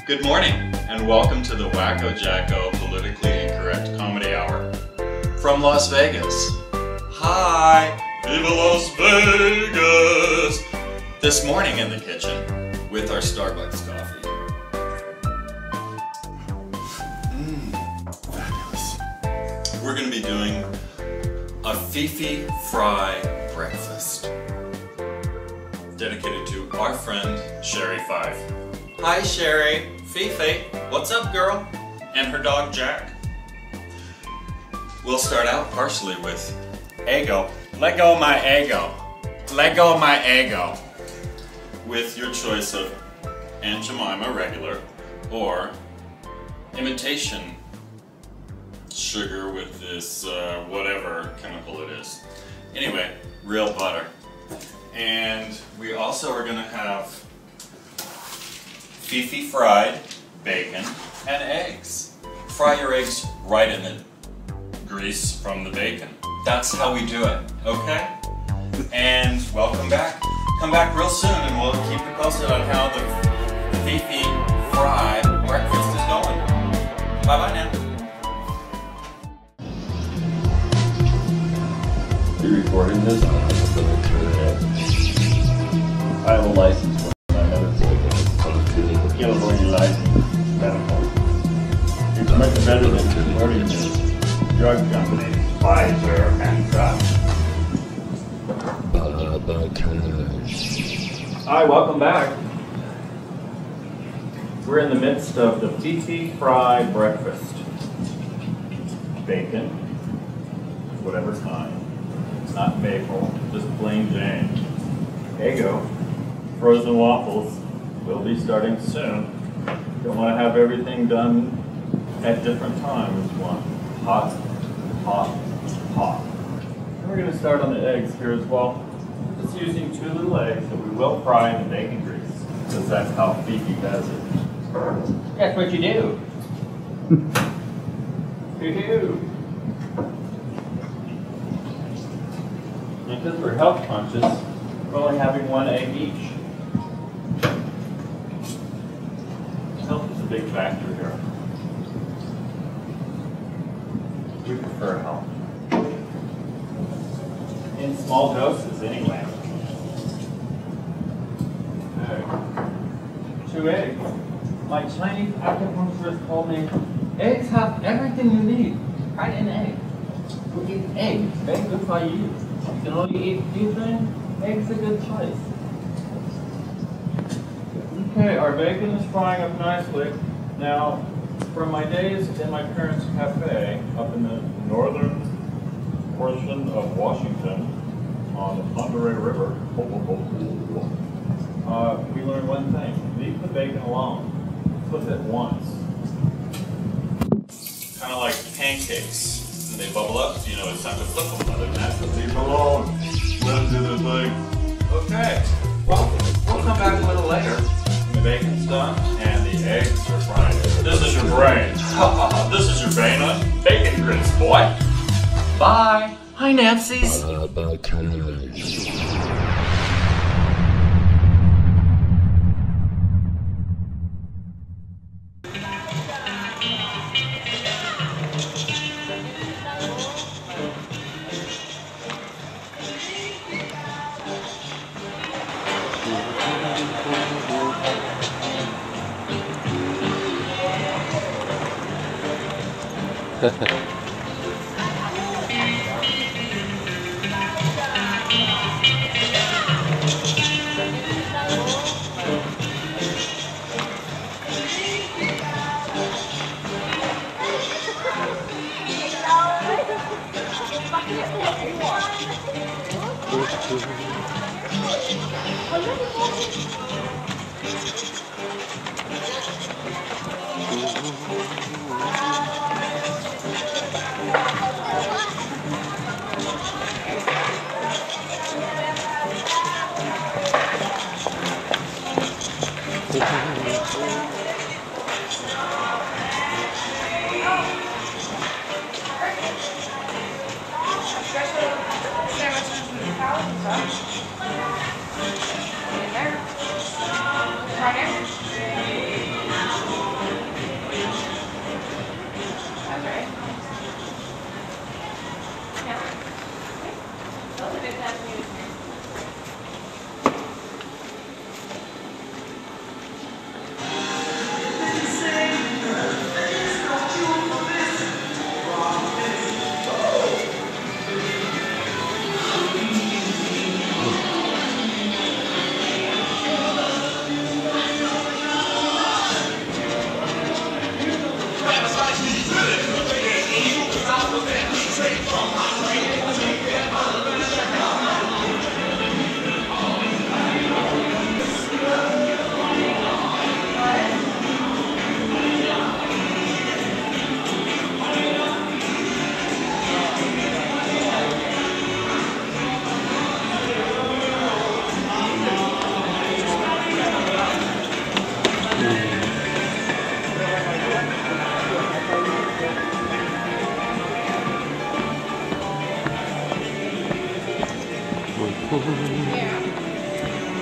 Good morning, and welcome to the Wacko Jacko Politically Incorrect Comedy Hour. From Las Vegas. Hi! Viva Las Vegas! This morning in the kitchen, with our Starbucks coffee. Fabulous. We're going to be doing a Fifi Fry breakfast. Dedicated to our friend, Sherry 5. Hi Sherry! Fifi, what's up girl? And her dog Jack. We'll start out partially with Eggo. Let go of my Eggo. Let go of my Eggo. With your choice of Aunt Jemima regular or imitation sugar with this whatever chemical it is. Anyway, real butter. And we also are gonna have Fifi fried bacon and eggs. Fry your eggs right in the grease from the bacon. That's how we do it, okay? And welcome back. Come back real soon and we'll keep you posted on how the Fifi fried breakfast is going. Bye-bye now. You recording this? I have a license for it. I never take it. California license. Medical. It's much better than supporting the drug companies, Pfizer and Trump. Hi, welcome back. We're in the midst of the Fifi Fry breakfast. Bacon, whatever kind. It's not maple, just plain Jane. Eggo, frozen waffles, will be starting soon. Don't want to have everything done at different times. One hot, hot, hot. And we're going to start on the eggs here as well. Just using 2 little eggs that we will fry in the bacon grease, because that's how Fifi does it. That's what you do. You do. And because we're health conscious, we're only having 1 egg each. Health is a big factor here. We prefer health. In small doses, anyway. Okay. 2 eggs. My Chinese acupuncturist told me, eggs have everything you need. Right in egg. You eat eggs. Very good for you. You can only eat few things. Eggs are a good choice. Okay, our bacon is frying up nicely. Now, from my days in my parents' cafe up in the northern portion of Washington on the Monterey River, we learned one thing: leave the bacon alone. Flip it once. Kind of like pancakes. When they bubble up, you know it's time to flip them. Other than that, leave them alone. Let them do their thing. Okay. Well, we'll come back a little later. The bacon's done and the eggs are fried. This is your brain. This is your bacon grits, boy. Bye. Hi, Nancy's. In there. Right there.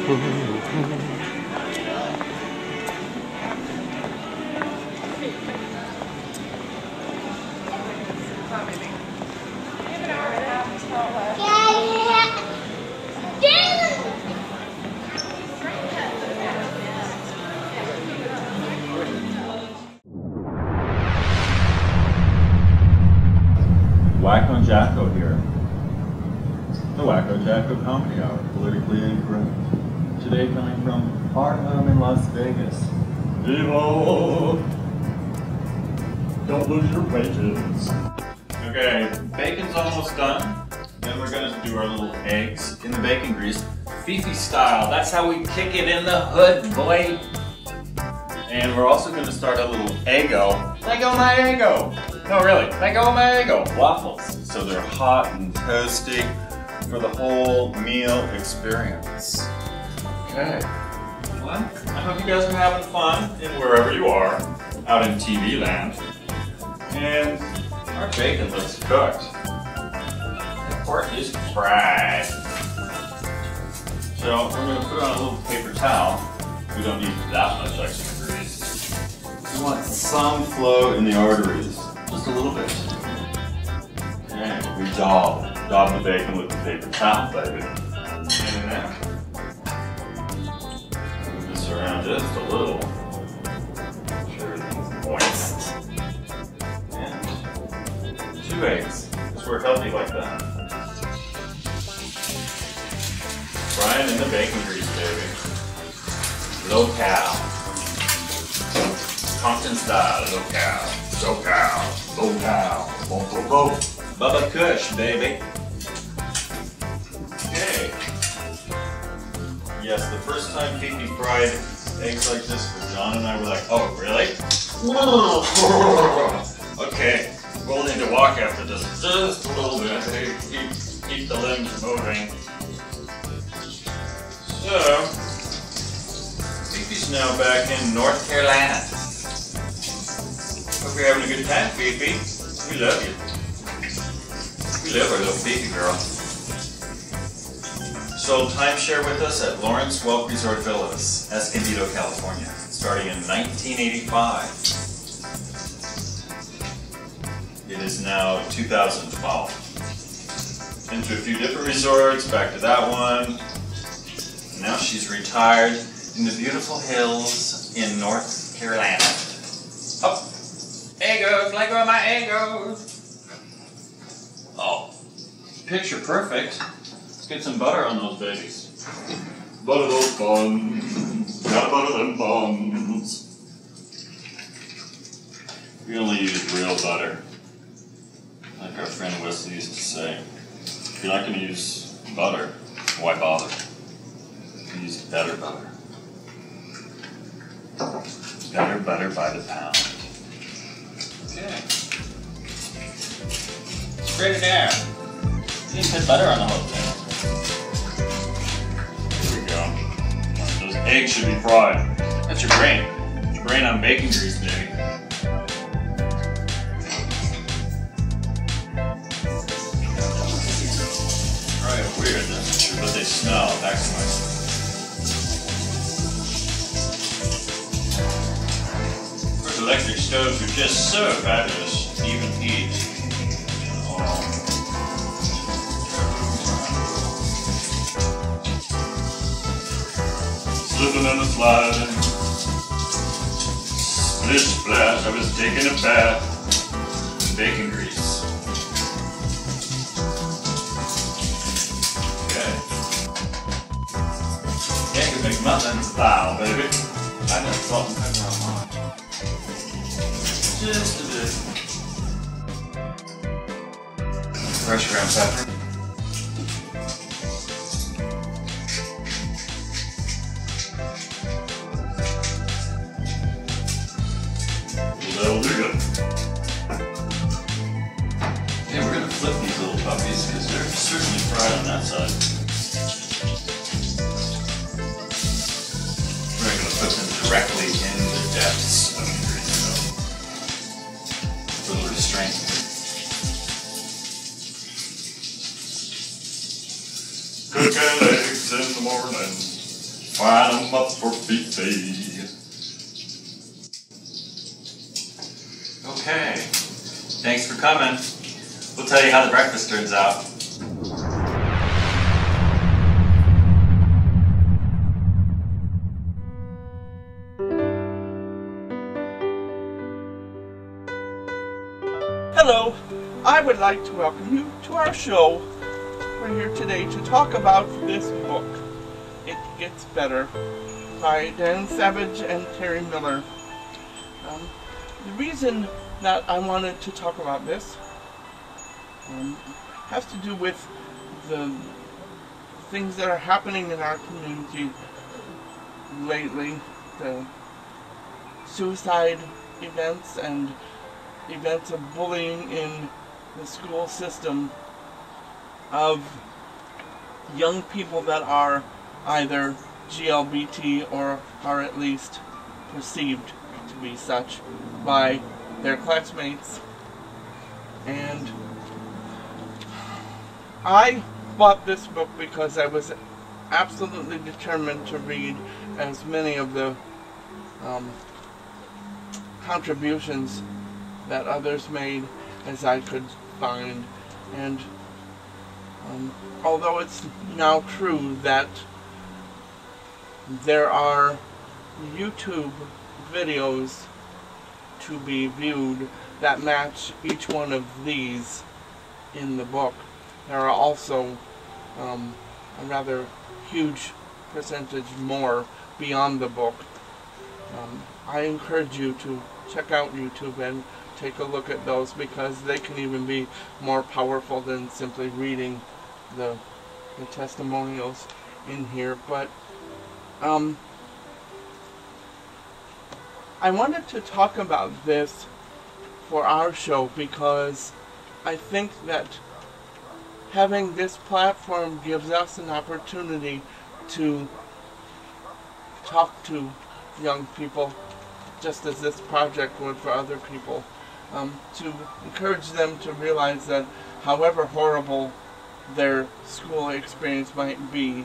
Wacko Jacko here. The Wacko Jacko Comedy Hour, politically incorrect. Today coming from FargO in Las Vegas. Vivo! Don't lose your patience. Okay, bacon's almost done. Then we're gonna do our little eggs in the bacon grease. Fifi style, that's how we kick it in the hood, boy. And we're also gonna start a little Eggo. Lego my Eggo! No, really, Lego my Eggo waffles. So they're hot and toasty for the whole meal experience. Okay. Well, I hope you guys are having fun in wherever you are, out in TV land. And our bacon looks cooked. The pork is fried. So we're going to put on a little paper towel. We don't need that much extra grease. We want some flow in the arteries. Just a little bit. Okay, we daub the bacon with the paper towel, baby. And now, move this around just a little. Make sure everything's moist. And 2 eggs, because we're healthy like that. Fry it in the bacon grease, baby. Low-cal. Compton style, low-cal. SoCal, low-cal, bo-bo-bo. Bubba Kush, baby. Okay. Yes, the first time Fifi fried eggs like this for John and I were like, oh, really? Okay, we'll need to walk after this just a little bit. Keep the limbs moving. So, Fifi's now back in North Carolina. Hope you're having a good time, Fifi. We love you. We love our little Fifi girl. Sold timeshare with us at Lawrence Welk Resort Villas, Escondido, California, starting in 1985. It is now 2012. Been to a few different resorts, back to that one. Now she's retired in the beautiful hills in North Carolina. Oh, Eggos, Lego my Eggos. Oh, picture perfect. Let's get some butter on those babies. Butter those buns. Gotta butter them buns. We only use real butter. Like our friend Wesley used to say. If you're not going to use butter, why bother? Use better butter. Better butter by the pound. Okay. Spread it out. You need to put butter on the whole thing. Here we go. Those eggs should be fried. That's your brain. Your brain on bacon grease, baby. Alright, weird. That's true, but they smell excellent. Electric stoves are just so fabulous, even heat. Slipping and a sliding. Splish splash, I was taking a bath in bacon grease. Okay. Can't make muffin style, baby. I got salt and pepper on mine. Just a bit. Fresh ground pepper. That'll do good. Yeah, we're going to flip these little puppies because they're certainly fried on that side. We're going to put them directly in the depths of the grease. For the restraint. Cook eggs in the morning. Fry them up for buffet. Okay, thanks for coming. We'll tell you how the breakfast turns out. Hello, I would like to welcome you to our show. We're here today to talk about this book, It Gets Better, by Dan Savage and Terry Miller. The reason that I wanted to talk about this has to do with the things that are happening in our community lately, the suicide events and events of bullying in the school system of young people that are either GLBT or are at least perceived to be such by their classmates. And I bought this book because I was absolutely determined to read as many of the contributions that others made as I could find. And although it's now true that there are YouTube videos to be viewed that match each one of these in the book, there are also a rather huge percentage more beyond the book. I encourage you to check out YouTube and take a look at those, because they can even be more powerful than simply reading the testimonials in here. But I wanted to talk about this for our show because I think that having this platform gives us an opportunity to talk to young people, just as this project would for other people, to encourage them to realize that however horrible their school experience might be,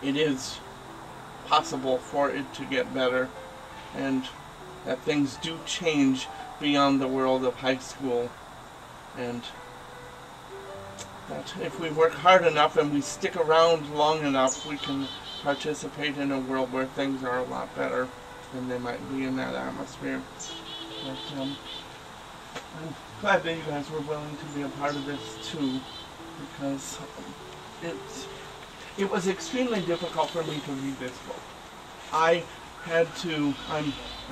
it is possible for it to get better, and that things do change beyond the world of high school, and that if we work hard enough and we stick around long enough, we can participate in a world where things are a lot better than they might be in that atmosphere. But I'm glad that you guys were willing to be a part of this too, because it was extremely difficult for me to read this book. I'm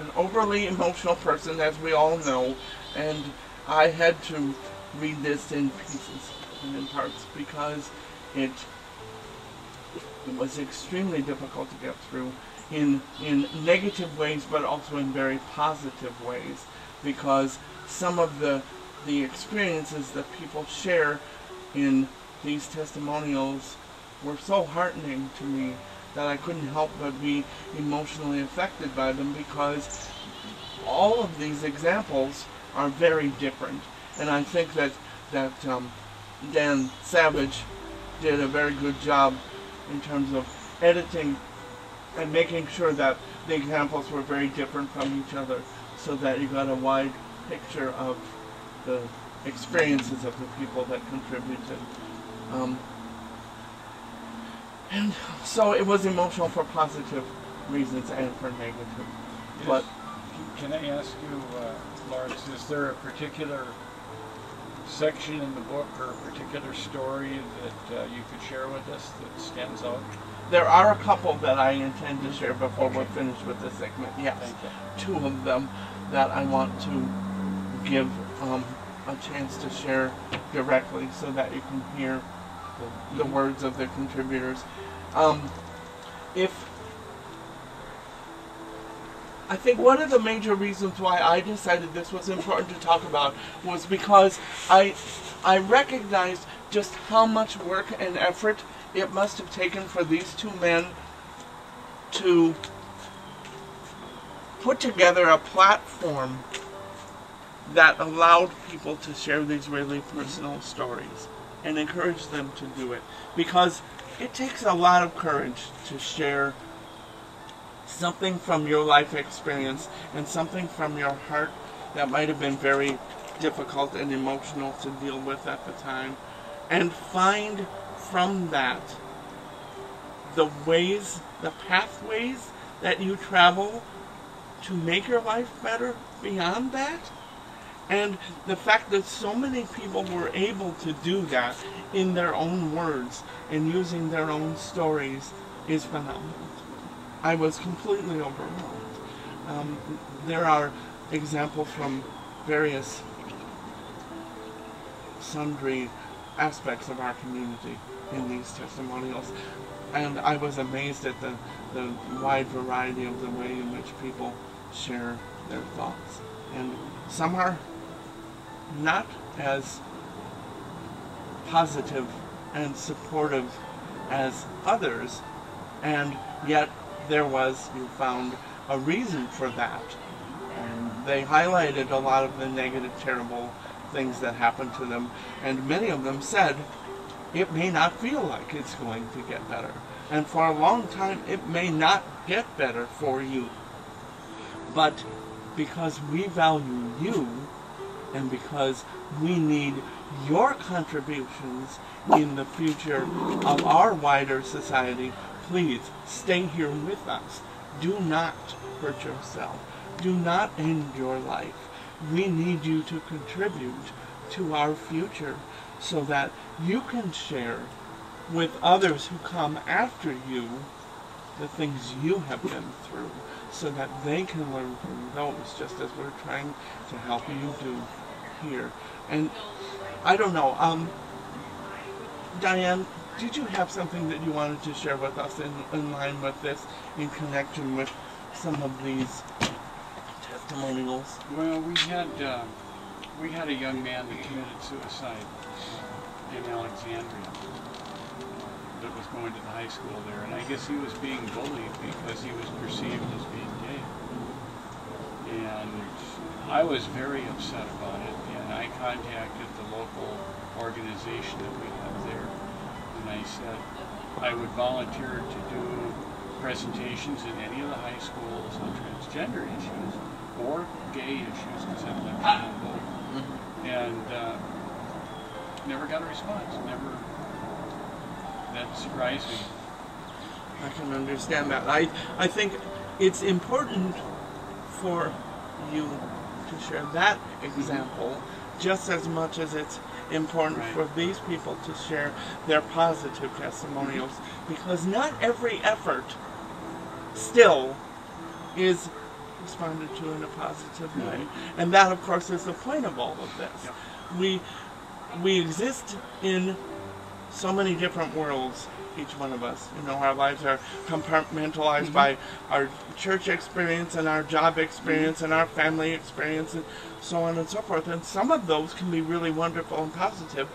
an overly emotional person, as we all know, and I had to read this in pieces and in parts because it was extremely difficult to get through in negative ways, but also in very positive ways, because some of the experiences that people share in these testimonials were so heartening to me that I couldn't help but be emotionally affected by them, because all of these examples are very different. And I think that Dan Savage did a very good job in terms of editing and making sure that the examples were very different from each other, so that you got a wide picture of the experiences of the people that contributed. And so it was emotional for positive reasons and for negative. But can I ask you, Lawrence, is there a particular section in the book or a particular story that you could share with us that stands out? There are a couple that I intend to share before we're finished with this segment. Yes, two of them that I want to give a chance to share directly so that you can hear the words of the contributors. I think one of the major reasons why I decided this was important to talk about was because I recognized just how much work and effort it must have taken for these two men to put together a platform that allowed people to share these really personal stories and encourage them to do it. Because it takes a lot of courage to share something from your life experience and something from your heart that might have been very difficult and emotional to deal with at the time, and find from that the ways, the pathways that you travel to make your life better beyond that. And the fact that so many people were able to do that in their own words and using their own stories is phenomenal. I was completely overwhelmed. There are examples from various sundry aspects of our community in these testimonials, and I was amazed at the wide variety of the way in which people share their thoughts. And some are not as positive and supportive as others, and yet there was, you found, a reason for that. And they highlighted a lot of the negative, terrible things that happened to them, and many of them said, it may not feel like it's going to get better. And for a long time, it may not get better for you. But because we value you, and because we need your contributions in the future of our wider society, please stay here with us. Do not hurt yourself. Do not end your life. We need you to contribute to our future so that you can share with others who come after you the things you have been through, so that they can learn from those, just as we're trying to help you do here. And I don't know, Diane, did you have something that you wanted to share with us in line with this, in connection with some of these testimonials? Well, we had a young man that committed suicide in Alexandria that was going to the high school there, and I guess he was being bullied because he was perceived as being gay. And I was very upset about it, and I contacted the local organization that we have there, and I said I would volunteer to do presentations in any of the high schools on transgender issues or gay issues, because I've lived in both. And never got a response. That surprised me. I can understand that. I think it's important for you to share that example just as much as it's important for these people to share their positive testimonials, because not every effort still is responded to in a positive way. And that, of course, is the point of all of this. Yeah. We exist in so many different worlds, each one of us. You know, our lives are compartmentalized by our church experience and our job experience and our family experience and so on and so forth. And some of those can be really wonderful and positive,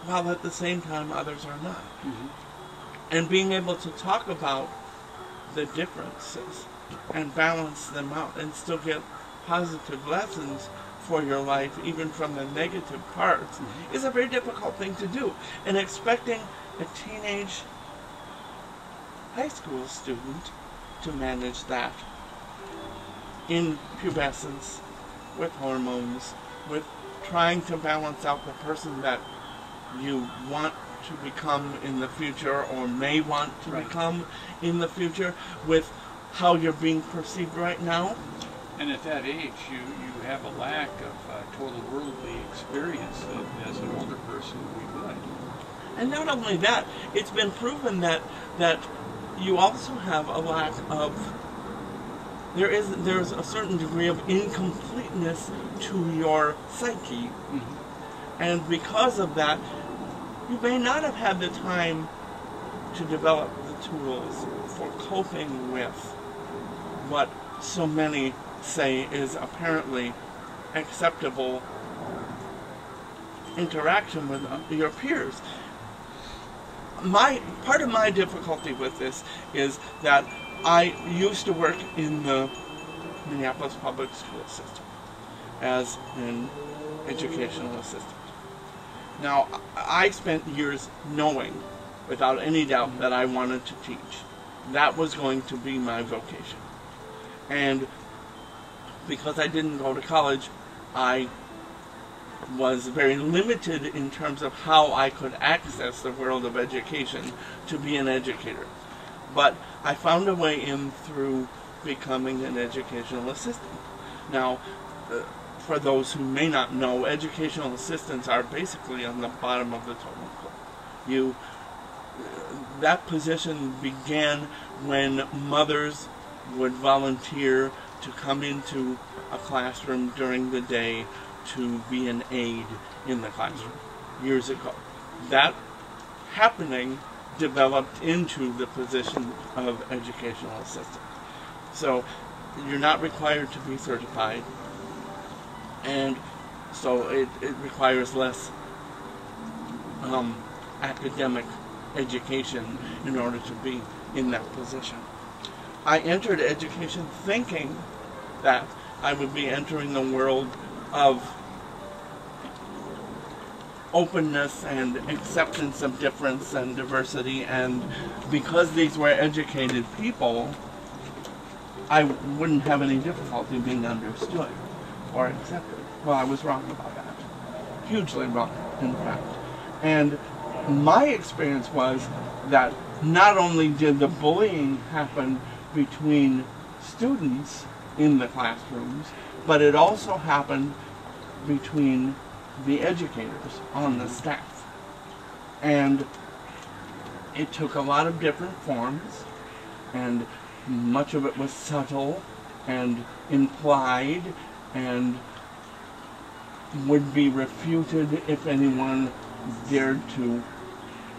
while at the same time others are not. And being able to talk about the differences and balance them out and still get positive lessons for your life, even from the negative parts, is a very difficult thing to do. And expecting a teenage high school student to manage that in pubescence, with hormones, with trying to balance out the person that you want to become in the future, or may want to become in the future, with how you're being perceived right now. And at that age, you have a lack of total worldly experience that as an older person we would. And not only that, it's been proven that you also have a lack of, there's a certain degree of incompleteness to your psyche. And because of that, you may not have had the time to develop the tools for coping with what so many say is apparently acceptable interaction with your peers. Part of my difficulty with this is that I used to work in the Minneapolis public school system as an educational assistant. Now, I spent years knowing without any doubt, that I wanted to teach. That was going to be my vocation. And because I didn't go to college, I was very limited in terms of how I could access the world of education to be an educator. But I found a way in through becoming an educational assistant. Now, for those who may not know, educational assistants are basically on the bottom of the totem pole. That position began when mothers would volunteer to come into a classroom during the day to be an aide in the classroom years ago. That happening developed into the position of educational assistant. So you're not required to be certified, and so it requires less academic education in order to be in that position. I entered education thinking that I would be entering the world of openness and acceptance of difference and diversity, and because these were educated people, I wouldn't have any difficulty being understood or accepted. Well, I was wrong about that. Hugely wrong, in fact. And my experience was that not only did the bullying happen between students in the classrooms, but it also happened between the educators on the staff. And it took a lot of different forms, and much of it was subtle and implied and would be refuted if anyone dared to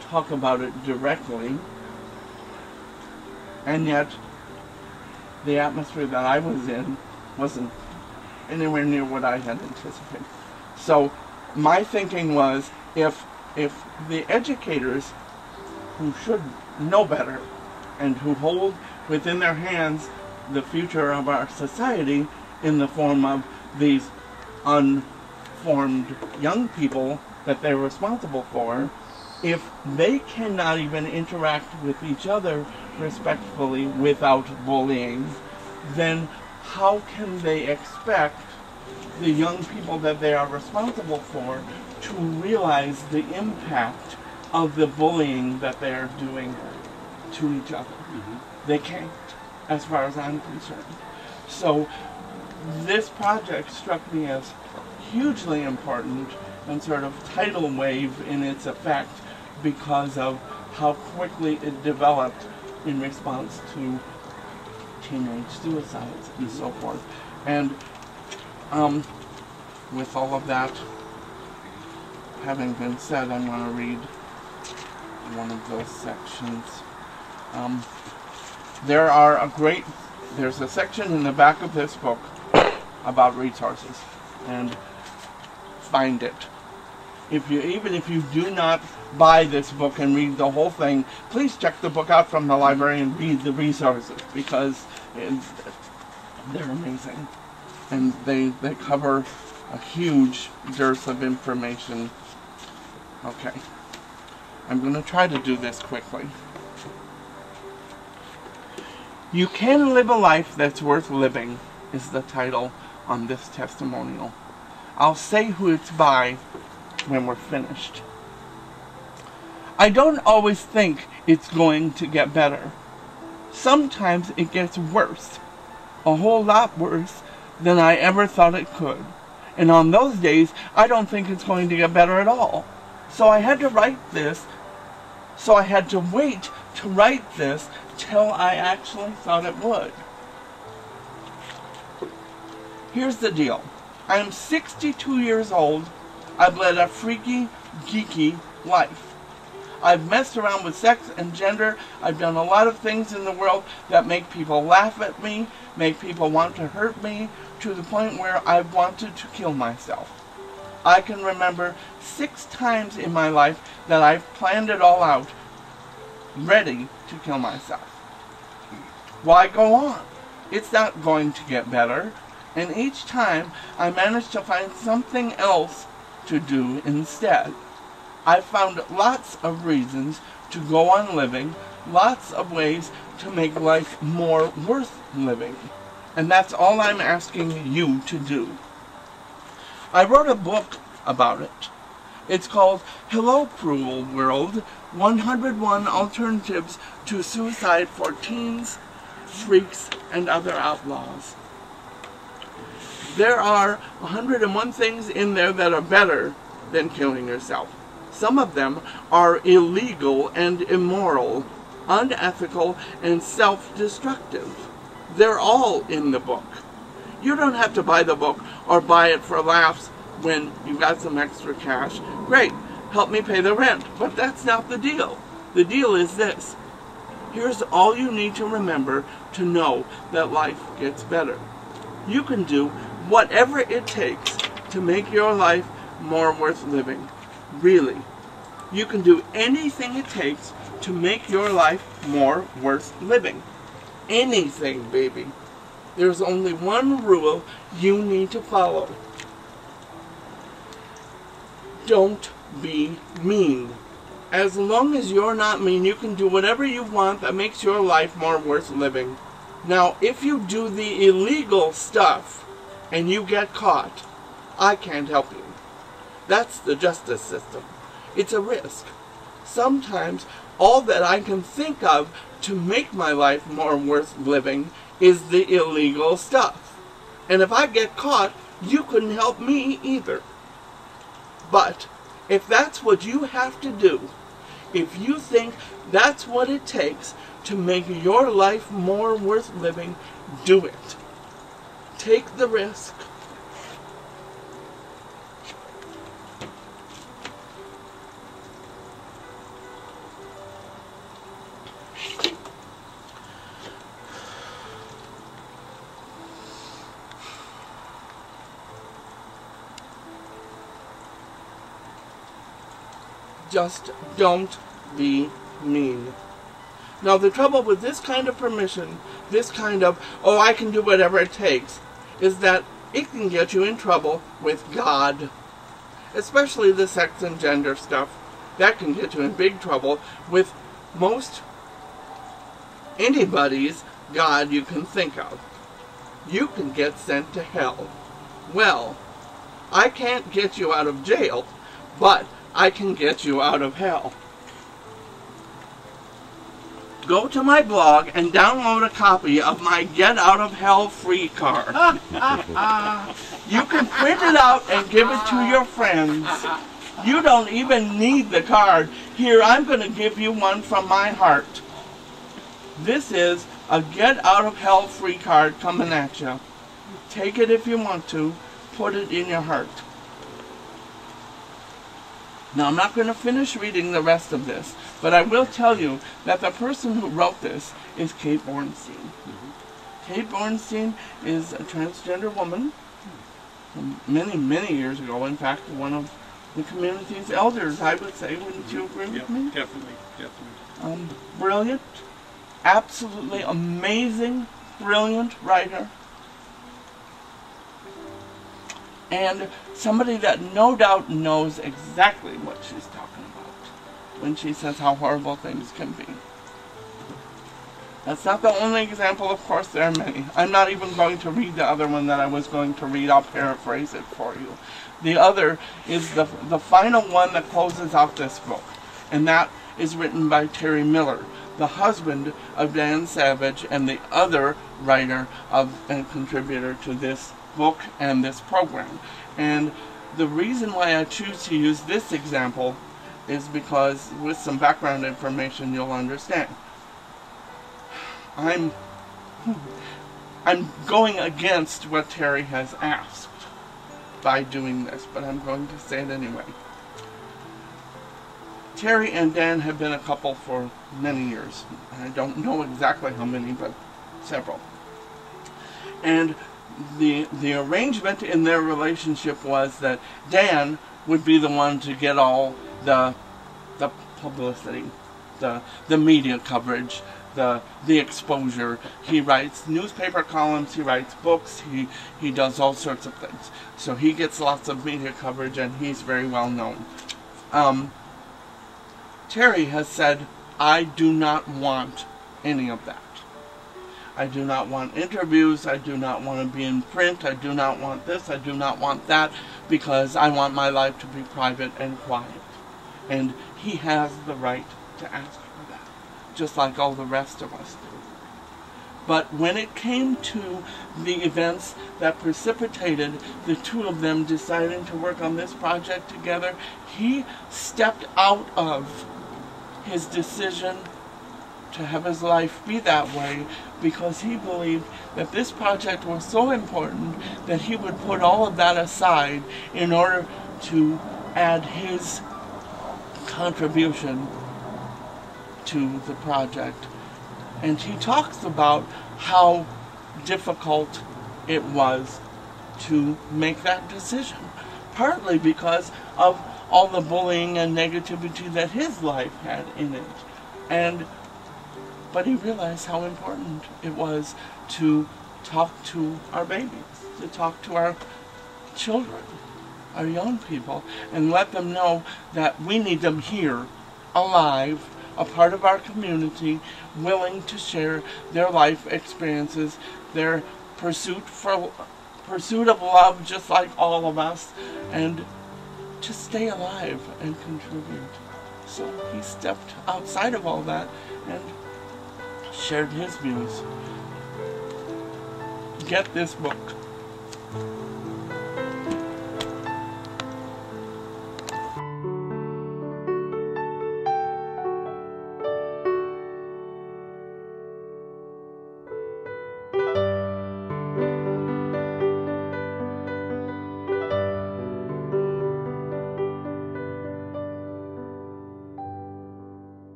talk about it directly. And yet the atmosphere that I was in wasn't anywhere near what I had anticipated. So my thinking was, if the educators who should know better and who hold within their hands the future of our society in the form of these unformed young people that they're responsible for, if they cannot even interact with each other respectfully without bullying, then how can they expect the young people that they are responsible for to realize the impact of the bullying that they are doing to each other? They can't, as far as I'm concerned. So this project struck me as hugely important and sort of tidal wave in its effect because of how quickly it developed in response to teenage suicides and so forth. And with all of that having been said, I'm going to read one of those sections. There's a section in the back of this book about resources, and find it. Even if you do not buy this book and read the whole thing, please check the book out from the library and read the resources, because they're amazing. And they cover a huge dearth of information. Okay. I'm going to try to do this quickly. You Can Live a Life That's Worth Living is the title on this testimonial. I'll say who it's by when we're finished. I don't always think it's going to get better. Sometimes it gets worse, a whole lot worse than I ever thought it could. And on those days, I don't think it's going to get better at all. So I had to write this. So I had to wait to write this till I actually thought it would. Here's the deal. I am 62 years old. I've led a freaky, geeky life. I've messed around with sex and gender. I've done a lot of things in the world that make people laugh at me, make people want to hurt me, to the point where I've wanted to kill myself. I can remember 6 times in my life that I've planned it all out, ready to kill myself. Why go on? It's not going to get better. And each time I managed to find something else to do instead. I found lots of reasons to go on living, lots of ways to make life more worth living. And that's all I'm asking you to do. I wrote a book about it. It's called Hello Cruel World, 101 Alternatives to Suicide for Teens, Freaks, and Other Outlaws. There are 101 things in there that are better than killing yourself. Some of them are illegal and immoral, unethical, and self-destructive. They're all in the book. You don't have to buy the book or buy it for laughs when you've got some extra cash. Great, help me pay the rent. But that's not the deal. The deal is this. Here's all you need to remember to know that life gets better. You can do whatever it takes to make your life more worth living. Really. You can do anything it takes to make your life more worth living. Anything, baby. There's only one rule you need to follow. Don't be mean. As long as you're not mean, you can do whatever you want that makes your life more worth living. Now, if you do the illegal stuff and you get caught, I can't help you. That's the justice system. It's a risk. Sometimes all that I can think of to make my life more worth living is the illegal stuff. And if I get caught, you couldn't help me either. But if that's what you have to do, if you think that's what it takes to make your life more worth living, do it. Take the risk. Just don't be mean. Now, the trouble with this kind of permission, this kind of, oh, I can do whatever it takes, is that it can get you in trouble with God. Especially the sex and gender stuff. That can get you in big trouble with most anybody's God you can think of. You can get sent to hell. Well, I can't get you out of jail, but I can get you out of hell. Go to my blog and download a copy of my Get Out of Hell free card. You can print it out and give it to your friends. You don't even need the card. Here, I'm going to give you one from my heart. This is a Get Out of Hell free card coming at you. Take it if you want to. Put it in your heart. Now, I'm not going to finish reading the rest of this, but I will tell you that the person who wrote this is Kate Bornstein. Mm-hmm. Kate Bornstein is a transgender woman. Many, many years ago, in fact, one of the community's elders, I would say. Wouldn't you agree with me? Definitely, definitely. Brilliant, absolutely amazing, brilliant writer. And somebody that no doubt knows exactly what she's talking about when she says how horrible things can be. That's not the only example, of course, there are many. I'm not even going to read the other one that I was going to read. I'll paraphrase it for you. The other is the final one that closes out this book, and that is written by Terry Miller, the husband of Dan Savage and the other writer and contributor to this book and this program. And the reason why I choose to use this example is because with some background information you'll understand. I'm going against what Terry has asked by doing this, but I'm going to say it anyway. Terry and Dan have been a couple for many years. I don't know exactly how many, but several. And the arrangement in their relationship was that Dan would be the one to get all the publicity, the media coverage, the exposure. He writes newspaper columns, he writes books, he does all sorts of things. So he gets lots of media coverage and he's very well known. Terry has said I do not want any of that. I do not want interviews. I do not want to be in print. I do not want this. I do not want that, because I want my life to be private and quiet. And he has the right to ask for that, just like all the rest of us do. But when it came to the events that precipitated the two of them deciding to work on this project together, he stepped out of his decision to have his life be that way, because he believed that this project was so important that he would put all of that aside in order to add his contribution to the project. And he talks about how difficult it was to make that decision, partly because of all the bullying and negativity that his life had in it. But he realized how important it was to talk to our babies, to talk to our children, our young people, and let them know that we need them here, alive, a part of our community, willing to share their life experiences, their pursuit of love, just like all of us, and to stay alive and contribute. So he stepped outside of all that and shared his views. Get this book.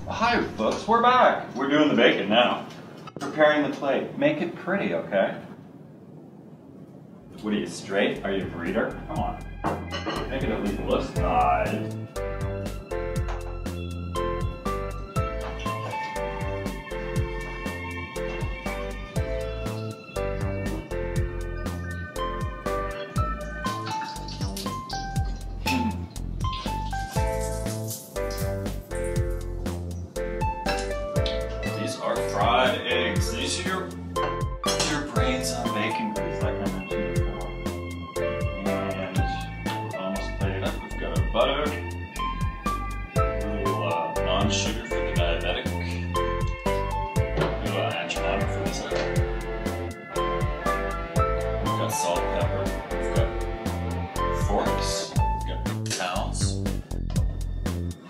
Hi, folks, we're back. We're doing the bacon now. Preparing the plate. Make it pretty, okay? What are you, straight? Are you a breeder? Come on. Make it at least this side. Fried eggs. These are your brains on bacon grease, like I mentioned before. And we're almost plated up. We've got our butter, a little non-sugar for the diabetic, a little enchilada for the side. We've got salt, pepper. We've got forks. We've got towels.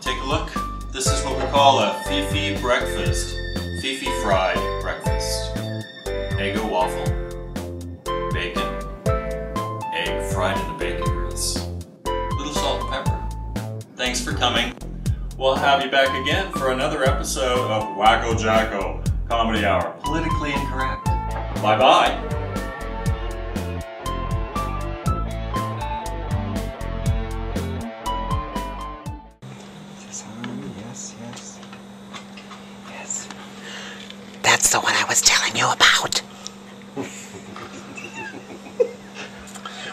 Take a look. This is what we call a Fifi breakfast. Fifi fried breakfast. Eggo waffle, bacon, egg fried in the bacon grease. Little salt and pepper. Thanks for coming. We'll have you back again for another episode of Wacko Jacko Comedy Hour. Politically incorrect. Bye-bye. That's the one I was telling you about.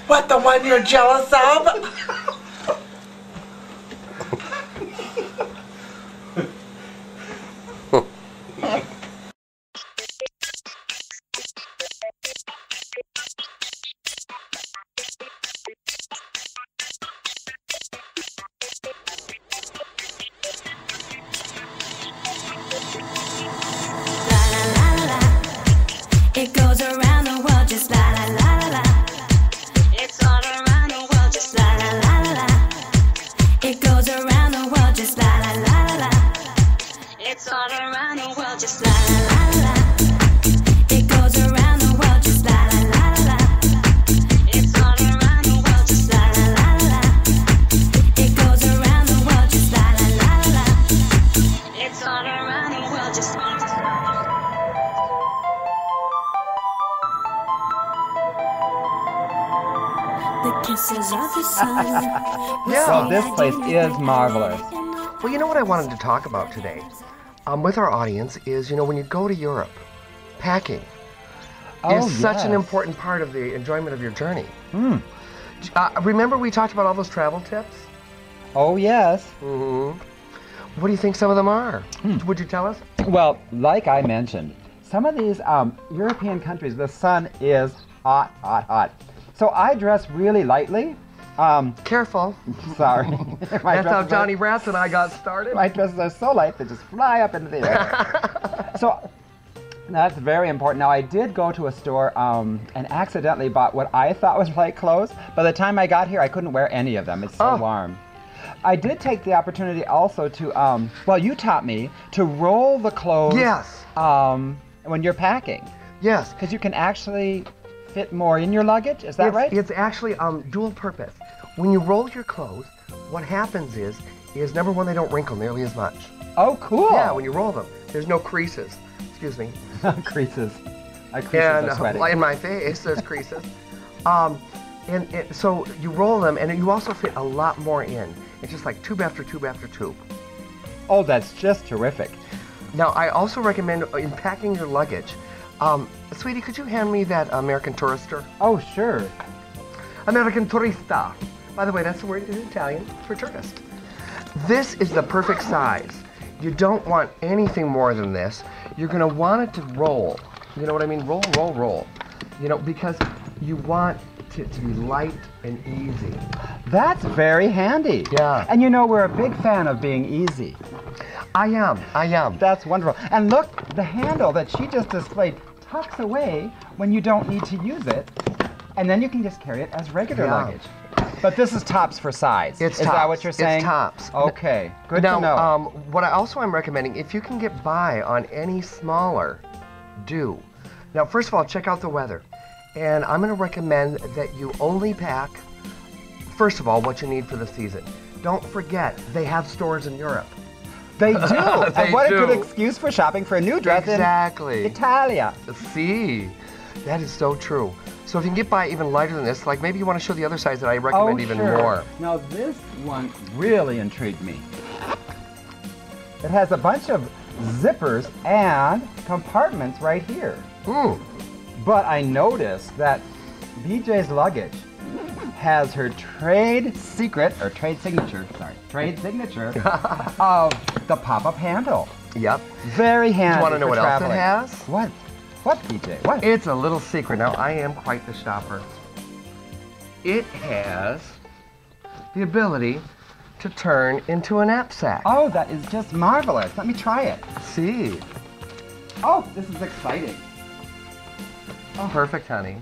What, the one you're jealous of? It goes around the world just la la la la la. It's all around the world just la la la la la. It goes around the world just la la la la la. It's all around the world just la la la la la. It goes around the world just la la la la la. It's all around the world just la la la la la. It goes around the world just la la la la la. It's all around the world just la la la la. So this place is marvelous. Well, you know what I wanted to talk about today with our audience is, when you go to Europe, packing. Oh, is such an yes. important part of the enjoyment of your journey. Remember we talked about all those travel tips? Oh, yes. What do you think some of them are? Would you tell us? Well, like I mentioned, some of these European countries, the sun is hot, hot, hot. So I dress really lightly. Careful. Sorry. That's how Johnny Rats and I got started. My dresses are so light they just fly up into the air. So that's very important. Now I did go to a store and accidentally bought what I thought was light clothes. By the time I got here, I couldn't wear any of them. It's so warm. I did take the opportunity also to, well, you taught me to roll the clothes. Yes. When you're packing. Yes. Because you can actually fit more in your luggage. Is that right? It's actually dual purpose. When you roll your clothes, what happens is number one, they don't wrinkle nearly as much. Oh, cool. Yeah, when you roll them, there's no creases. Excuse me. Creases. My creases are sweaty. In my face, there's creases. And so you roll them, and you also fit a lot more in. It's just like tube after tube after tube. Oh, that's just terrific. Now, I also recommend in packing your luggage, sweetie, could you hand me that American Tourister? Oh, sure. American Tourista. By the way, that's the word in Italian for tourist. This is the perfect size. You don't want anything more than this. You're going to want it to roll. You know what I mean? Roll, roll, roll. You know, because you want it to be light and easy. That's very handy. Yeah. And you know, we're a big fan of being easy. I am. That's wonderful. And look, the handle that she just displayed tucks away when you don't need to use it. And then you can just carry it as regular luggage. But this is tops for size. It's Is tops. that what you're saying? It's tops. Okay, good now, to know. What I also am recommending, if you can get by on any smaller, do. Now, first of all, check out the weather. And I'm going to recommend that you only pack, first of all, what you need for the season. Don't forget, they have stores in Europe. They do. They and what do. a good excuse for shopping for a new dress in Italia. See, that is so true. So if you can get by even lighter than this, like maybe you want to show the other size that I recommend even more. Now this one really intrigued me. It has a bunch of zippers and compartments right here. But I noticed that BJ's luggage has her trade signature of the pop-up handle. Yep. Very handy. Do you want to know for what traveling. else it has? What? What, BJ? What? It's a little secret. Now, I am quite the shopper. It has the ability to turn into a knapsack. Oh, that is just marvelous. Let me try it. See. Oh, this is exciting. Oh. Perfect, honey.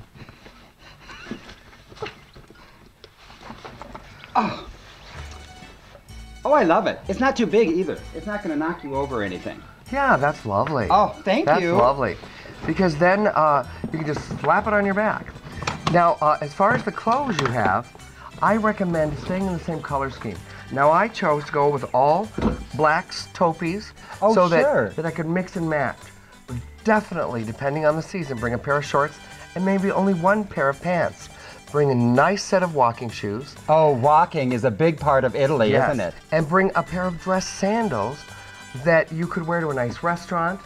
Oh. Oh, I love it. It's not too big either. It's not going to knock you over or anything. Yeah, that's lovely. Oh, thank you. That's lovely. Because then you can just slap it on your back. Now, as far as the clothes you have, I recommend staying in the same color scheme. Now, I chose to go with all blacks, taupees, so that I could mix and match. But definitely, depending on the season, bring a pair of shorts and maybe only one pair of pants. Bring a nice set of walking shoes. Oh, walking is a big part of Italy, isn't it? And bring a pair of dress sandals that you could wear to a nice restaurant,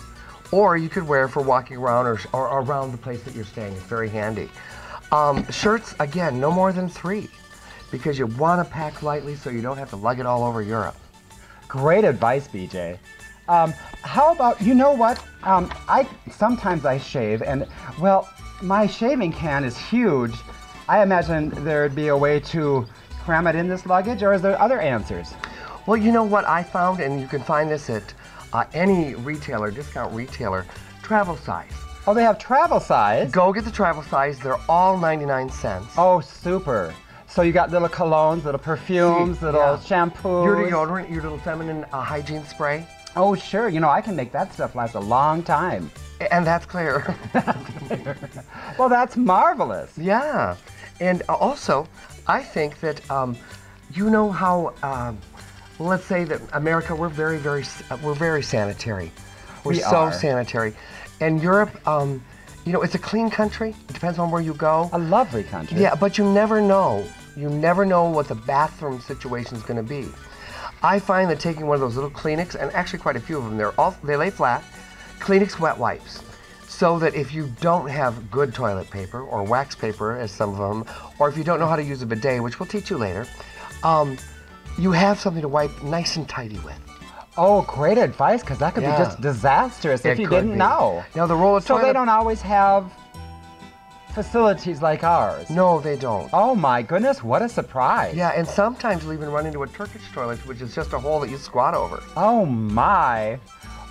or you could wear for walking around or around the place that you're staying. It's very handy. Shirts, again, no more than 3, because you want to pack lightly so you don't have to lug it all over Europe. Great advice, BJ. How about, you know what? Sometimes I shave, and, well, my shaving can is huge. I imagine there'd be a way to cram it in this luggage, or is there other answers? Well, you know what I found, and you can find this at any retailer, discount retailer, travel size. Oh, they have travel size? Go get the travel size. They're all 99 cents. Oh, super. So you got little colognes, little perfumes, little shampoos. Your deodorant, your little feminine hygiene spray. Oh, sure. You know, I can make that stuff last a long time. And that's clear. Well, that's marvelous. Yeah. And also, I think that, you know how, let's say that America, we're very sanitary. We're so sanitary. And Europe, you know, it's a clean country. It depends on where you go. A lovely country. Yeah, but you never know. You never know what the bathroom situation is going to be. I find that taking one of those little Kleenex, and actually quite a few of them, they lay flat, Kleenex wet wipes. so that if you don't have good toilet paper or wax paper, as some of them, or if you don't know how to use a bidet, which we'll teach you later, you have something to wipe nice and tidy with. Oh, great advice, because that could be just disastrous if you didn't know. Now, the roll of So toilet... they don't always have facilities like ours. No, they don't. Oh my goodness, what a surprise. Yeah, and sometimes you'll even run into a Turkish toilet, which is just a hole that you squat over. Oh my.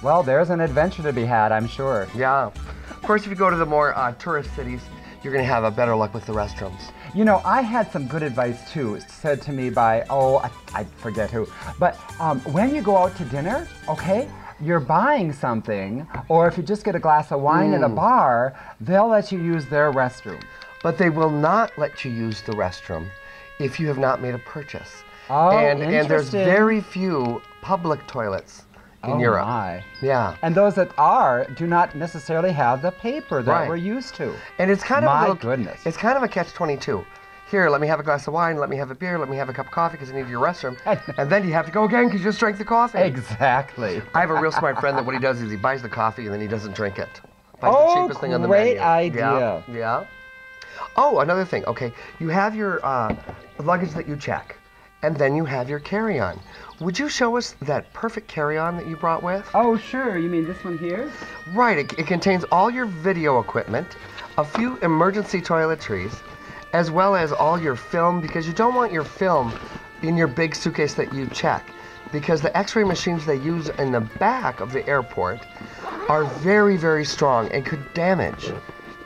Well, there's an adventure to be had, I'm sure. Yeah. Of course, if you go to the more tourist cities, you're going to have a better luck with the restrooms. You know, I had some good advice too, said to me by, I forget who. But when you go out to dinner, okay, you're buying something, or if you just get a glass of wine at a bar, they'll let you use their restroom. But they will not let you use the restroom if you have not made a purchase. Oh, and there's interesting. very few public toilets in Europe. My. Yeah. And those that are do not necessarily have the paper that we're used to. And it's kind of My a little, goodness. It's kind of a catch-22. Here, let me have a glass of wine, let me have a beer, let me have a cup of coffee because I need your restroom. And then you have to go again because you just drank the coffee. Exactly. I have a real smart friend that what he does is he buys the coffee and then he doesn't drink it. Buys the cheapest thing on the menu. Great idea. Yeah. Oh, another thing. Okay, you have your luggage that you check, and then you have your carry-on. Would you show us that perfect carry-on that you brought with? Oh, sure. You mean this one here? Right. It contains all your video equipment, a few emergency toiletries, as well as all your film, because you don't want your film in your big suitcase that you check, because the x-ray machines they use in the back of the airport are very, very strong and could damage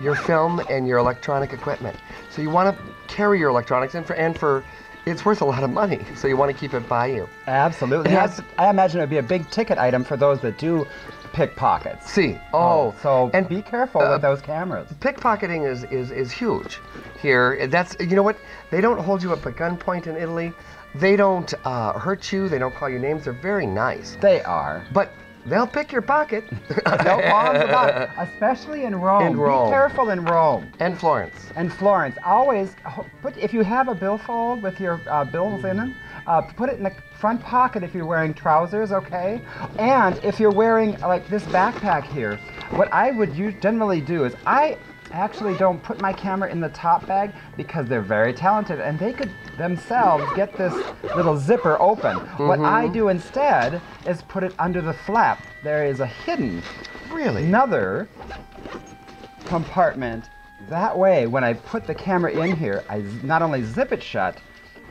your film and your electronic equipment. So you want to carry your electronics in for it's worth a lot of money, so you want to keep it by you. Absolutely. Yes. I imagine it would be a big ticket item for those that do pickpockets. So and be careful with those cameras. Pickpocketing is huge here. That's, you know what? They don't hold you up at gunpoint in Italy. They don't hurt you. They don't call you names. They're very nice. They are. But they'll pick your pocket. No qualms about it. Especially in Rome. In Rome. Be careful in Rome. And Florence. And Florence. Always put, if you have a billfold with your bills in them, put it in the front pocket if you're wearing trousers, okay? And if you're wearing like this backpack here, what I would generally do is I actually don't put my camera in the top bag because they're very talented and they could themselves get this little zipper open. What I do instead is put it under the flap. There is a hidden another compartment. That way, when I put the camera in here, I not only zip it shut,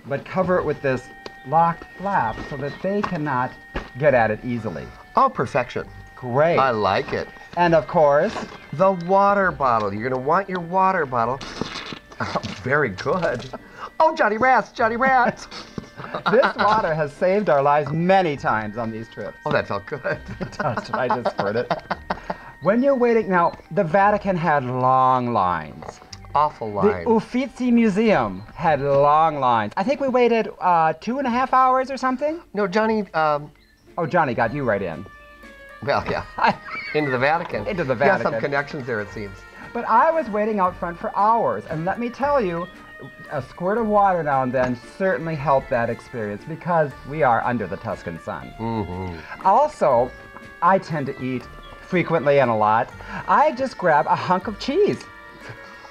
but cover it with this locked flap so that they cannot get at it easily. Oh, perfection. Great. I like it. And of course, the water bottle. You're going to want your water bottle. Oh, very good. Oh, Johnny Rats, Johnny Rats. This water has saved our lives many times on these trips. Oh, that felt good. I just heard it. When you're waiting, now, the Vatican had long lines. Awful lines. The Uffizi Museum had long lines. I think we waited 2.5 hours or something. No, Johnny... Oh, Johnny got you right in. Well, yeah. Into the Vatican. Into the Vatican. Yeah, some connections there, it seems. But I was waiting out front for hours, and let me tell you, a squirt of water now and then certainly helped that experience because we are under the Tuscan sun. Also, I tend to eat frequently and a lot. I just grab a hunk of cheese.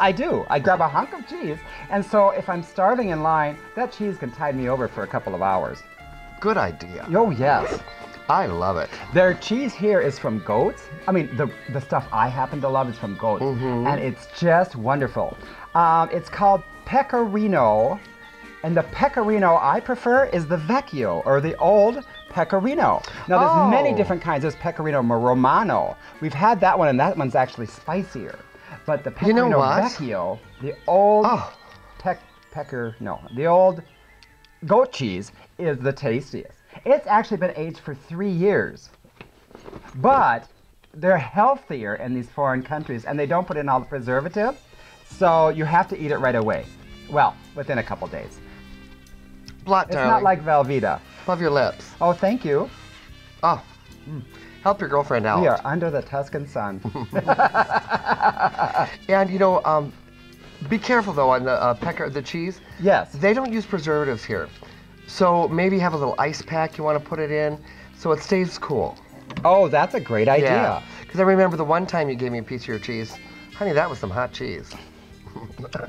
I do. I grab a hunk of cheese, and so if I'm starving in line, that cheese can tide me over for a couple of hours. Good idea. Oh, yes. I love it. Their cheese here is from goats. I mean, the stuff I happen to love is from goats, and it's just wonderful. It's called pecorino, and the pecorino I prefer is the vecchio, or the old pecorino. Now, there's many different kinds. There's pecorino romano. We've had that one, and that one's actually spicier. But the pecorino vecchio, the old the old goat cheese is the tastiest. It's actually been aged for 3 years. But they're healthier in these foreign countries, and they don't put in all the preservatives, so you have to eat it right away. Well, within a couple days. Blot, it's darling. not like Velveeta. Love your lips. Oh, thank you. Oh, help your girlfriend out. We are under the Tuscan sun. And, you know, be careful, though, on the cheese. Yes. They don't use preservatives here. So maybe have a little ice pack you want to put it in so it stays cool. Oh, that's a great idea. Because Because I remember the one time you gave me a piece of your cheese. Honey, that was some hot cheese.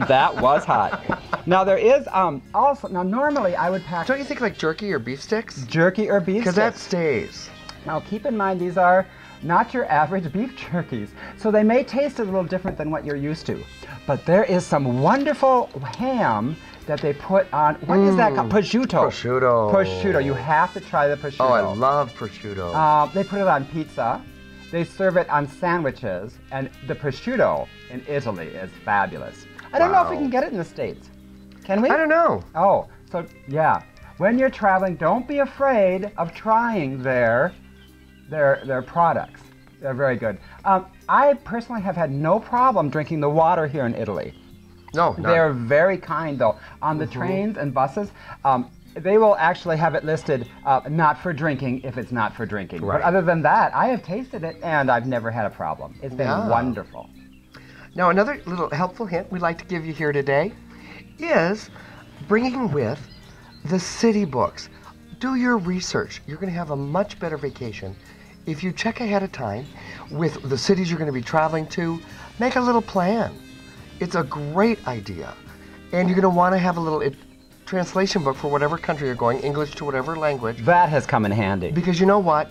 That was hot. Now there is also, now normally I would pack... Don't you think like jerky or beef sticks? Jerky or beef sticks. Because that stays. Now keep in mind these are not your average beef jerkies. So they may taste a little different than what you're used to. But there is some wonderful ham that they put on, what is that called? Prosciutto. Prosciutto. Prosciutto. You have to try the prosciutto. Oh, I love prosciutto. They put it on pizza. They serve it on sandwiches. And the prosciutto in Italy is fabulous. I don't know if we can get it in the States. Can we? I don't know. Oh, so yeah. When you're traveling, don't be afraid of trying their products. They're very good. I personally have had no problem drinking the water here in Italy. No, they're very kind though. On the trains and buses, they will actually have it listed not for drinking if it's not for drinking. Right. But other than that, I have tasted it and I've never had a problem. It's been wonderful. Now another little helpful hint we'd like to give you here today is bringing with the city books. Do your research. You're going to have a much better vacation if you check ahead of time with the cities you're going to be traveling to. Make a little plan. It's a great idea. And you're going to want to have a little translation book for whatever country you're going, English to whatever language. That has come in handy. Because you know what?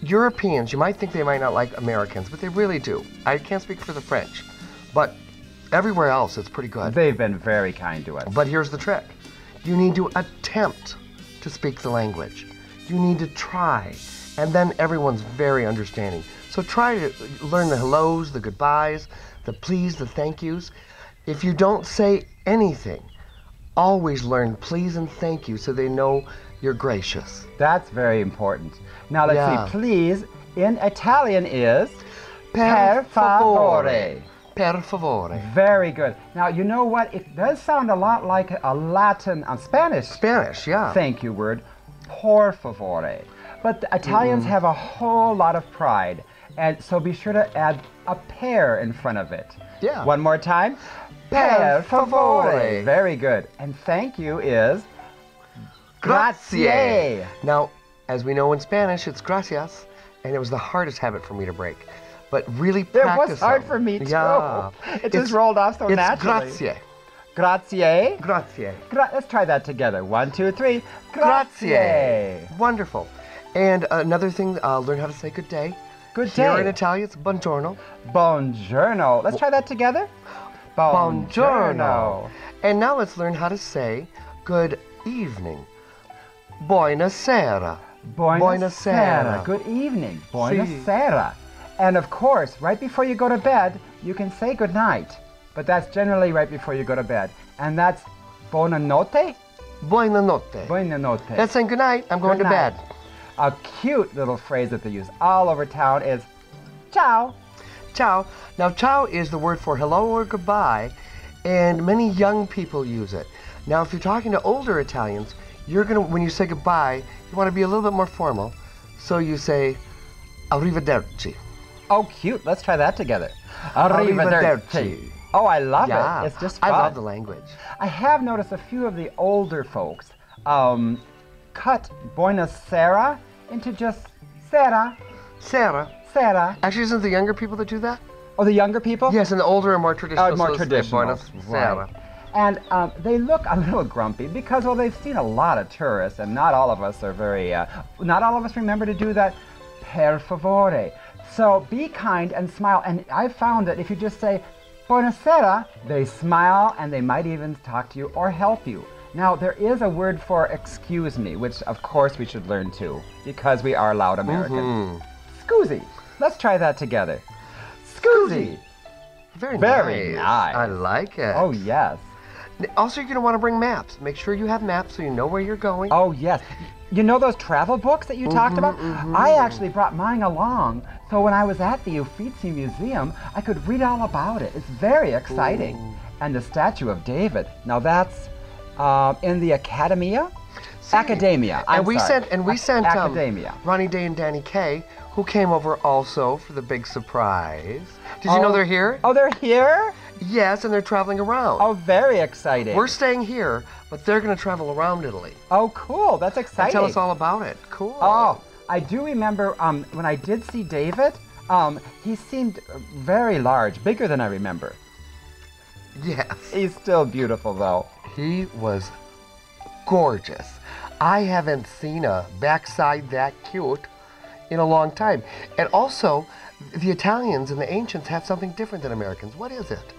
Europeans, you might think they might not like Americans, but they really do. I can't speak for the French, but everywhere else it's pretty good. They've been very kind to us. But here's the trick. You need to attempt to speak the language. You need to try. And then everyone's very understanding. So try to learn the hellos, the goodbyes, the please, the thank yous. If you don't say anything, always learn please and thank you so they know you're gracious. That's very important. Now let's see, please in Italian is per favore. Per favore. Very good. Now you know what? It does sound a lot like a Latin, Spanish. Spanish, yeah. Thank you word, por favore. But the Italians have a whole lot of pride, and so be sure to add a per in front of it. Yeah. One more time. Per favore. Very good. And thank you is grazie. Now, as we know in Spanish, it's gracias, and it was the hardest habit for me to break. But really practice it was hard them. for me too. Yeah. It just rolled off so naturally. It's grazie. Grazie. Grazie. Let's try that together. 1, 2, 3. Grazie. Wonderful. And another thing, learn how to say good day. Good day. Here in Italian, it's buongiorno. Buongiorno. Let's try that together. Buongiorno. And now let's learn how to say good evening. Buonasera. Buonasera. Good evening. Buonasera. And of course, right before you go to bed, you can say good night. But that's generally right before you go to bed. And that's buonanotte? Buonanotte. Buonanotte. That's saying good night, I'm going to bed. A cute little phrase that they use all over town is ciao. Ciao. Now, ciao is the word for hello or goodbye, and many young people use it. Now, if you're talking to older Italians, you're going to, when you say goodbye, you want to be a little bit more formal. So you say arrivederci. Oh, cute. Let's try that together. Arrivederci. Oh, I love it. It's just fun. I love the language. I have noticed a few of the older folks cut buonasera into just sera. Sera. Sera. Actually, isn't it the younger people that do that? Oh, the younger people? Yes, and the older and more traditional. More traditional. Buonasera. And they look a little grumpy because, well, they've seen a lot of tourists, and not all of us are very, not all of us remember to do that per favore. So be kind and smile. And I found that if you just say buonasera, they smile and they might even talk to you or help you. Now, there is a word for excuse me, which of course we should learn too, because we are loud Americans. Scusi. Let's try that together. Scusi. Very nice. I like it. Oh, yes. Also, you're going to want to bring maps. Make sure you have maps so you know where you're going. Oh, yes. You know those travel books that you talked about? I actually brought mine along, so when I was at the Uffizi Museum, I could read all about it. It's very exciting. And the statue of David. Now that's in the Academia? Academia. We sent Academia. Ronnie Day and Danny Kaye, who came over also for the big surprise. Did you know they're here? Oh, they're here? Yes, and they're traveling around. Oh, very exciting. We're staying here, but they're going to travel around Italy. Oh, cool. That's exciting. And tell us all about it. Cool. Oh, I do remember when I did see David, He seemed very large, bigger than I remember. Yes. He's still beautiful, though. He was gorgeous. I haven't seen a backside that cute in a long time. And also, the Italians and the ancients have something different than Americans. What is it?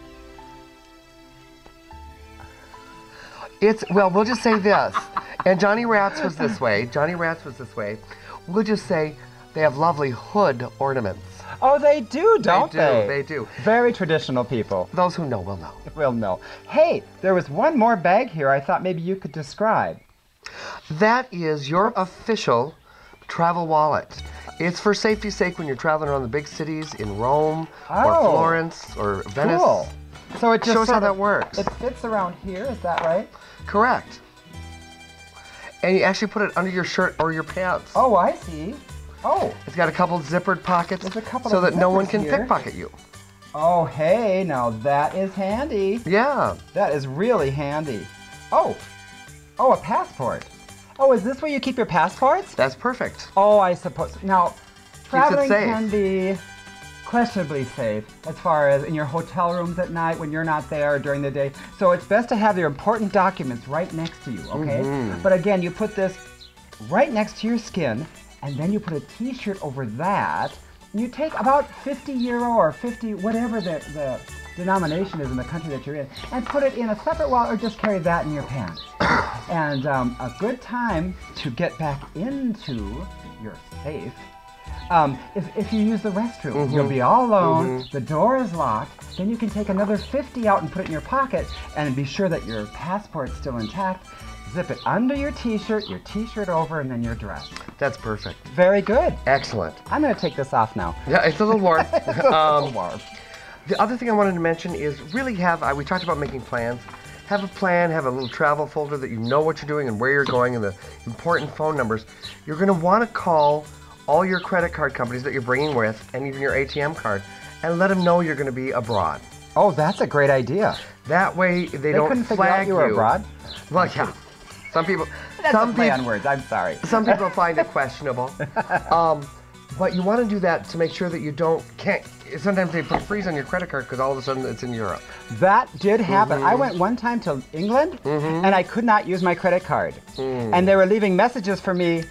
It's, well, we'll just say this. And Johnny Rats was this way. Johnny Rats was this way. We'll just say they have lovely hood ornaments. Oh, they do, don't they? They do. Very traditional people. Those who know will know. Will know. Hey, there was one more bag here I thought maybe you could describe. That is your official travel wallet. It's for safety's sake when you're traveling around the big cities in Rome or Florence or Venice. Cool. So it just shows how sort that of- works. It fits around here, is that right? Correct. And you actually put it under your shirt or your pants. Oh, I see. Oh. It's got a couple zippered pockets There's a couple so of that no one zippers can here. pickpocket you. Oh, hey, now that is handy. Yeah. That is really handy. Oh. Oh, a passport. Oh, is this where you keep your passports? That's perfect. Oh, I suppose. Now, traveling safe. can be questionably safe as far as in your hotel rooms at night when you're not there or during the day. So it's best to have your important documents right next to you, okay? But again, you put this right next to your skin, and then you put a t-shirt over that. And you take about 50 euro or 50, whatever the denomination is in the country that you're in, and put it in a separate wallet or just carry that in your pants. And a good time to get back into your safe if you use the restroom. You'll be all alone, the door is locked, then you can take another 50 out and put it in your pocket and be sure that your passport's still intact. Zip it under your t-shirt over, and then your dress. That's perfect. Very good. Excellent. I'm going to take this off now. Yeah, it's a little warm. It's a little warm. The other thing I wanted to mention is really we talked about making plans. Have a plan, have a little travel folder that you know what you're doing and where you're going and the important phone numbers. You're going to want to call all your credit card companies that you're bringing with and even your ATM card and let them know you're going to be abroad. Oh, that's a great idea. That way they don't couldn't figure flag out you were abroad? Well, yeah. Some people... That's a play on words. I'm sorry. Some people find it questionable. But you want to do that to make sure that you can't... Sometimes they put freeze on your credit card because all of a sudden it's in Europe. That did happen. I went one time to England and I could not use my credit card. And they were leaving messages for me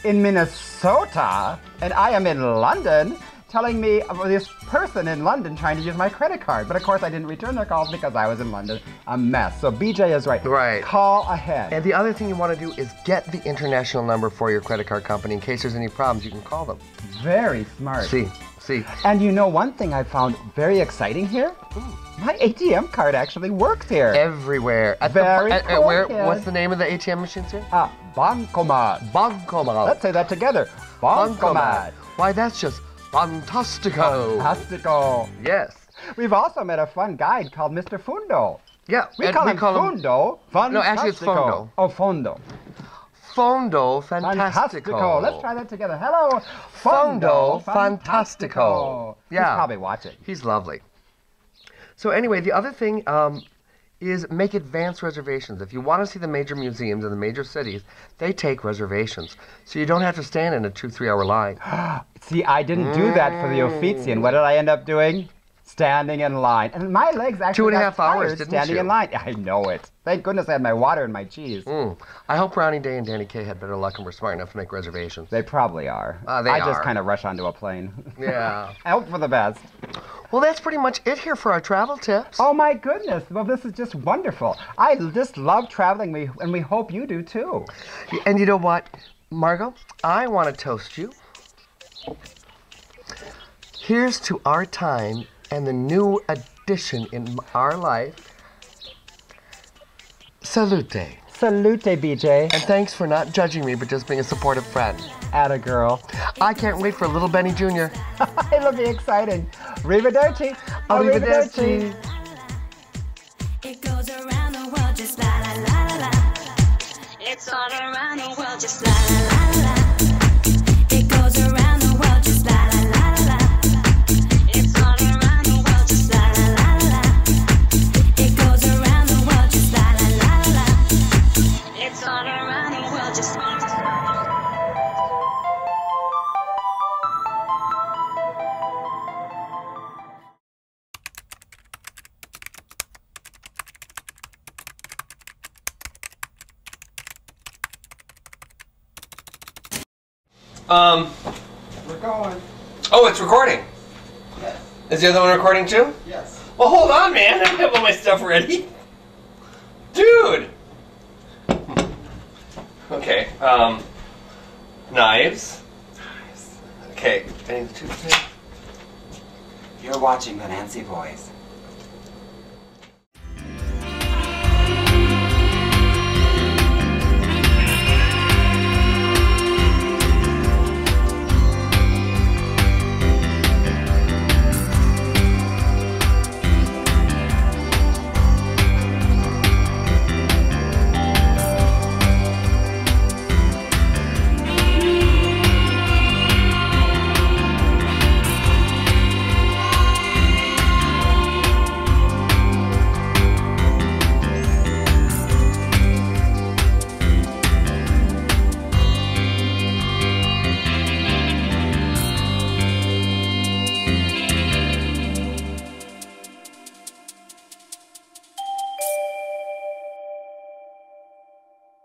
in Minnesota, and I am in London, telling me about this person in London trying to use my credit card. But of course I didn't return their calls because I was in London. A mess. So BJ is right. Right. Call ahead. And the other thing you want to do is get the international number for your credit card company in case there's any problems. You can call them. Very smart. See. And you know one thing I found very exciting here? My ATM card actually works here. Everywhere. Very cool, kid. What's the name of the ATM machines here? Bancomat. Bancomat. Let's say that together. Bancomat. Why, that's just fantastico. Fantastico. Yes. We've also met a fun guide called Mr. Fundo. Yeah. We call him Fundo. No, actually it's Fondo. Oh, Fondo. Fondo fantastico. Let's try that together. Hello, Fondo fantastico. Yeah. He's probably watching. He's lovely. So anyway, the other thing is make advance reservations. If you want to see the major museums in the major cities, they take reservations. So you don't have to stand in a 2-3 hour line. See, I didn't do that for the Uffizi, and what did I end up doing? Standing in line. And my legs actually 2.5 hours, tired didn't standing you? in line. I know it. Thank goodness I had my water and my cheese. I hope Ronnie Day and Danny Kaye had better luck and were smart enough to make reservations. They probably are. I just are. kind of rush onto a plane. Yeah. I hope for the best. Well, that's pretty much it here for our travel tips. Oh my goodness. Well, this is just wonderful. I just love traveling, and we hope you do too. And you know what, MargO? I want to toast you. Here's to our time and the new addition in our life. Salute. Salute, BJ. And thanks for not judging me, but just being a supportive friend. Atta girl. I can't wait for little Benny Jr. It'll be exciting. Arrivederci. Arrivederci. It goes around the world just la la la la la. It's all around the world just la la la la la. It goes around the world just la la la la la. It's all around the world just la la la la la. It goes around the world just la la la la la. It's all around the world just la la la la. We're going. Oh, it's recording. Yes. Is the other one recording too? Yes. Well, hold on, man. I have all my stuff ready. Dude. Okay. Knives. Okay. I need the toothpick. You're watching the Nancy Boys.